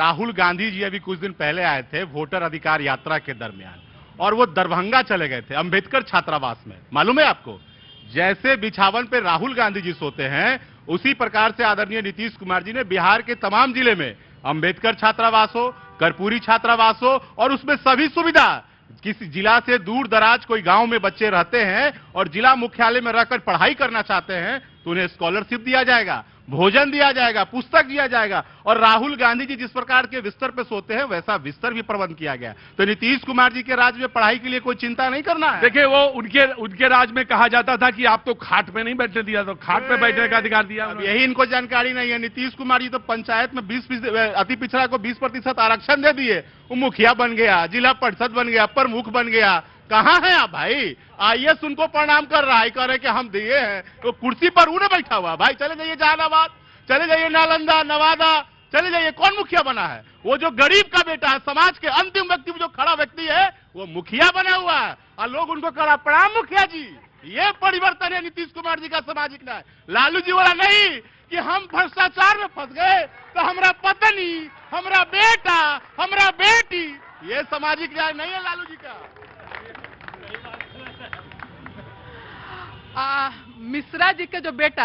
राहुल गांधी जी अभी कुछ दिन पहले आए थे वोटर अधिकार यात्रा के दरमियान, और वो दरभंगा चले गए थे अंबेडकर छात्रावास में। मालूम है आपको, जैसे बिछावन पे राहुल गांधी जी सोते हैं उसी प्रकार से आदरणीय नीतीश कुमार जी ने बिहार के तमाम जिले में अंबेडकर छात्रावास हो, कर्पूरी छात्रावास हो, और उसमें सभी सुविधा, किसी जिला से दूर दराज कोई गांव में बच्चे रहते हैं और जिला मुख्यालय में रहकर पढ़ाई करना चाहते हैं तो उन्हें स्कॉलरशिप दिया जाएगा, भोजन दिया जाएगा, पुस्तक दिया जाएगा। और राहुल गांधी जी जिस प्रकार के बिस्तर पे सोते हैं वैसा बिस्तर भी प्रबंध किया गया। तो नीतीश कुमार जी के राज में पढ़ाई के लिए कोई चिंता नहीं करना है। देखिए, वो उनके राज में कहा जाता था कि आप तो खाट पे नहीं बैठने दिया, तो खाट पे बैठने का अधिकार दिया। यही इनको जानकारी नहीं है। नीतीश कुमार जी तो पंचायत में 20% अति पिछड़ा को 20% आरक्षण दे दिए, वो मुखिया बन गया, जिला परिषद बन गया, प्रमुख बन गया। कहां है आप भाई? आईएएस उनको प्रणाम कर रहा है, कह रहे कि हम दिए हैं, तो कुर्सी पर उन्हें बैठा हुआ। भाई चले जाइए जहानाबाद, चले जाइए नालंदा, नवादा, चले जाइए। कौन मुखिया बना है? वो जो गरीब का बेटा है, समाज के अंतिम व्यक्ति, जो खड़ा व्यक्ति है, वो मुखिया बना हुआ है और लोग उनको करा प्रणाम मुखिया जी। ये परिवर्तन है नीतीश कुमार जी का सामाजिक न्याय। लालू जी वाला नहीं कि हम भ्रष्टाचार में फंस गए तो हमारा पत्नी, हमारा बेटा, हमारा बेटी, ये सामाजिक न्याय नहीं है लालू जी का। मिश्रा जी के जो बेटा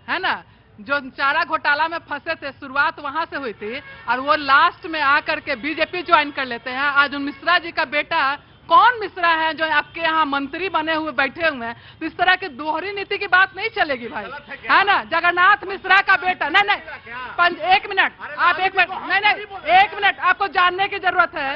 है ना, जो चारा घोटाला में फंसे थे, शुरुआत वहां से हुई थी और वो लास्ट में आकर के बीजेपी ज्वाइन कर लेते हैं। आज मिश्रा जी का बेटा, कौन मिश्रा है जो आपके यहाँ मंत्री बने हुए बैठे हुए हैं? तो इस तरह की दोहरी नीति की बात नहीं चलेगी भाई, है ना। जगन्नाथ मिश्रा का बेटा, नहीं, एक मिनट, आप एक मिनट, नहीं, एक मिनट, आपको जानने की जरूरत है।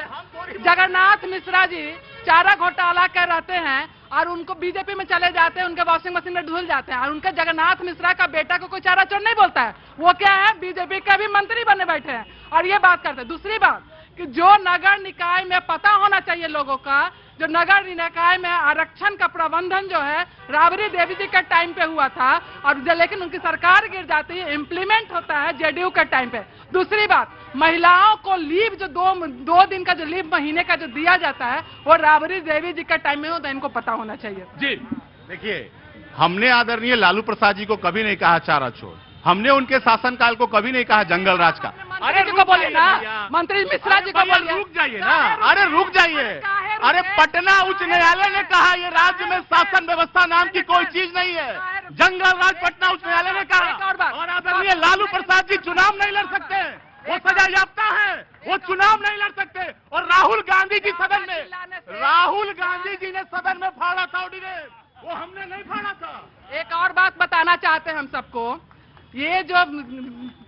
जगन्नाथ मिश्रा जी चारा घोटाला कर रहते हैं और उनको बीजेपी में चले जाते हैं, उनके वॉशिंग मशीन में धुल जाते हैं, और उनके जगन्नाथ मिश्रा का बेटा को कोई चारा चोर नहीं बोलता है। वो क्या है, बीजेपी का भी मंत्री बने बैठे हैं और ये बात करते हैं। दूसरी बात कि जो नगर निकाय में पता होना चाहिए लोगों का, जो नगर निकाय में आरक्षण का प्रबंधन जो है राबड़ी देवी जी के टाइम पे हुआ था, और लेकिन उनकी सरकार गिर जाती है, इम्प्लीमेंट होता है जेडीयू के टाइम पे। दूसरी बात, महिलाओं को लीव जो दो दिन का जो लीव महीने का जो दिया जाता है वो राबड़ी देवी जी के टाइम में होता है, इनको पता होना चाहिए जी। देखिए, हमने आदरणीय लालू प्रसाद जी को कभी नहीं कहा चारा चोर, हमने उनके शासनकाल को कभी नहीं कहा जंगल राज का। अरे जी को बोलिए ना, मंत्री मिश्रा जी को बोलिए। रुक जाइए ना, अरे रुक जाइए। अरे पटना उच्च न्यायालय ने कहा ये राज्य में शासन व्यवस्था नाम की कोई चीज नहीं है। जंगल राज पटना उच्च न्यायालय ने कहा। और आदरणीय लालू प्रसाद जी चुनाव नहीं लड़ सकते, वो सजा याफ्ता है, वो चुनाव नहीं लड़ सकते। और राहुल गांधी जी सदन में, राहुल गांधी जी ने सदन में फाड़ा था ऑर्डिनेंस, वो हमने नहीं फाड़ा था। एक और बात बताना चाहते हैं हम सबको, ये जो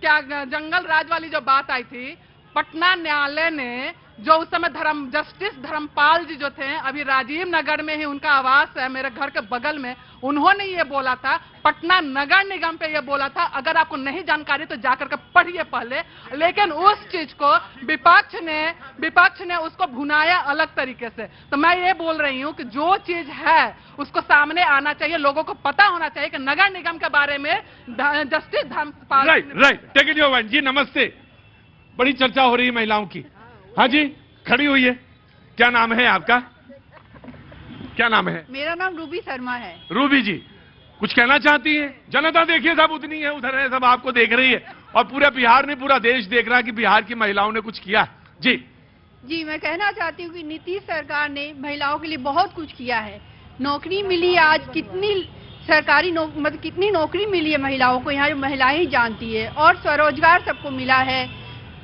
क्या जंगल राज वाली जो बात आई थी, पटना न्यायालय ने जो उस समय जस्टिस धर्मपाल जी जो थे, अभी राजीव नगर में ही उनका आवास है, मेरे घर के बगल में, उन्होंने ये बोला था, पटना नगर निगम पे ये बोला था, अगर आपको नहीं जानकारी तो जाकर के पढ़िए पहले। लेकिन उस चीज को विपक्ष ने उसको भुनाया अलग तरीके से। तो मैं ये बोल रही हूँ कि जो चीज है उसको सामने आना चाहिए, लोगों को पता होना चाहिए कि नगर निगम के बारे में justice Dharampal. Right, take it your जी। नमस्ते, बड़ी चर्चा हो रही है महिलाओं की। हाँ जी, खड़ी हुई है। क्या नाम है आपका? क्या नाम है? मेरा नाम रूबी शर्मा है। रूबी जी, कुछ कहना चाहती हैं? जनता देखिए सब उतनी है, उधर है, सब आपको देख रही है, और पूरा बिहार नहीं, पूरा देश देख रहा है कि बिहार की महिलाओं ने कुछ किया। जी जी, मैं कहना चाहती हूँ कि नीतीश सरकार ने महिलाओं के लिए बहुत कुछ किया है। नौकरी मिली, आज कितनी सरकारी मतलब कितनी नौकरी मिली है महिलाओं को, यहाँ जो महिलाएं ही जानती है। और स्वरोजगार सबको मिला है,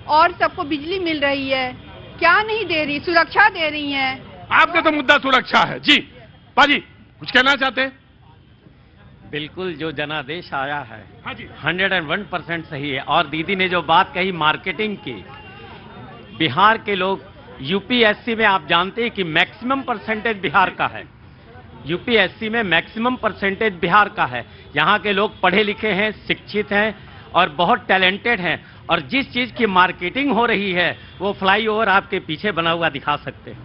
और सबको बिजली मिल रही है। क्या नहीं दे रही, सुरक्षा दे रही हैं। आपका तो मुद्दा सुरक्षा है। जी पाजी, कुछ कहना चाहते हैं? बिल्कुल, जो जनादेश आया है हाँ जी, 101% सही है। और दीदी ने जो बात कही मार्केटिंग की, बिहार के लोग यूपीएससी में, आप जानते हैं कि मैक्सिमम परसेंटेज बिहार का है, यूपीएससी में मैक्सिमम परसेंटेज बिहार का है। यहाँ के लोग पढ़े लिखे हैं, शिक्षित हैं और बहुत टैलेंटेड हैं, और जिस चीज की मार्केटिंग हो रही है वो फ्लाईओवर आपके पीछे बना हुआ दिखा सकते हैं।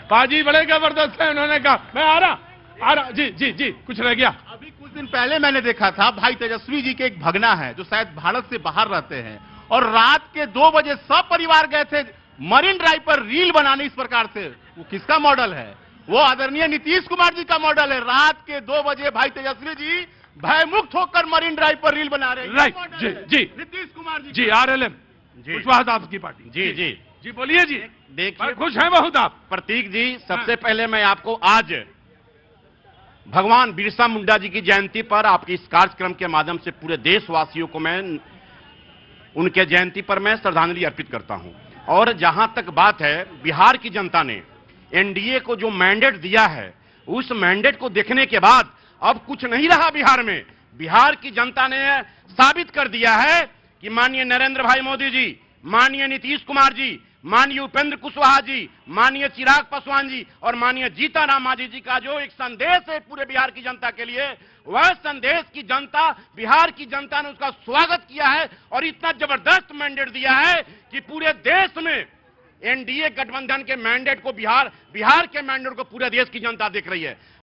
पाजी बड़े जबरदस्त है, उन्होंने कहा। मैं आ रहा। जी जी जी, कुछ रह गया? अभी कुछ दिन पहले मैंने देखा था, भाई तेजस्वी जी के एक भगना है जो शायद भारत से बाहर रहते हैं, और रात के 2 बजे सब परिवार गए थे मरीन ड्राइव पर रील बनाने। इस प्रकार से वो किसका मॉडल है? वो आदरणीय नीतीश कुमार जी का मॉडल है। रात के 2 बजे भाई तेजस्वी जी भय मुक्त होकर मरीन ड्राइव पर रील बना रहे हैं। ये राइट, मॉडल जी, है। जी। नीतीश कुमार जी जी, आरएलएम, जी। कुशवाहा साहब की पार्टी। जी जी जी, बोलिए जी। देखिए बड़े खुश हैं बहुत आप। प्रतीक जी, सबसे पहले मैं आपको आज भगवान बिरसा मुंडा जी की जयंती पर आपके इस कार्यक्रम के माध्यम से पूरे देशवासियों को मैं उनके जयंती पर मैं श्रद्धांजलि अर्पित करता हूं। और जहां तक बात है, बिहार की जनता ने एनडीए को जो मैंडेट दिया है, उस मैंडेट को देखने के बाद अब कुछ नहीं रहा बिहार में। बिहार की जनता ने साबित कर दिया है कि माननीय नरेंद्र भाई मोदी जी, माननीय नीतीश कुमार जी, माननीय उपेंद्र कुशवाहा जी, माननीय चिराग पासवान जी और माननीय जीतन मांझी जी का जो एक संदेश है पूरे बिहार की जनता के लिए, वह संदेश की जनता, बिहार की जनता ने उसका स्वागत किया है और इतना जबरदस्त मैंडेट दिया है कि पूरे देश में एनडीए गठबंधन के मैंडेट को बिहार के मैंडेट को पूरे देश की जनता देख रही है।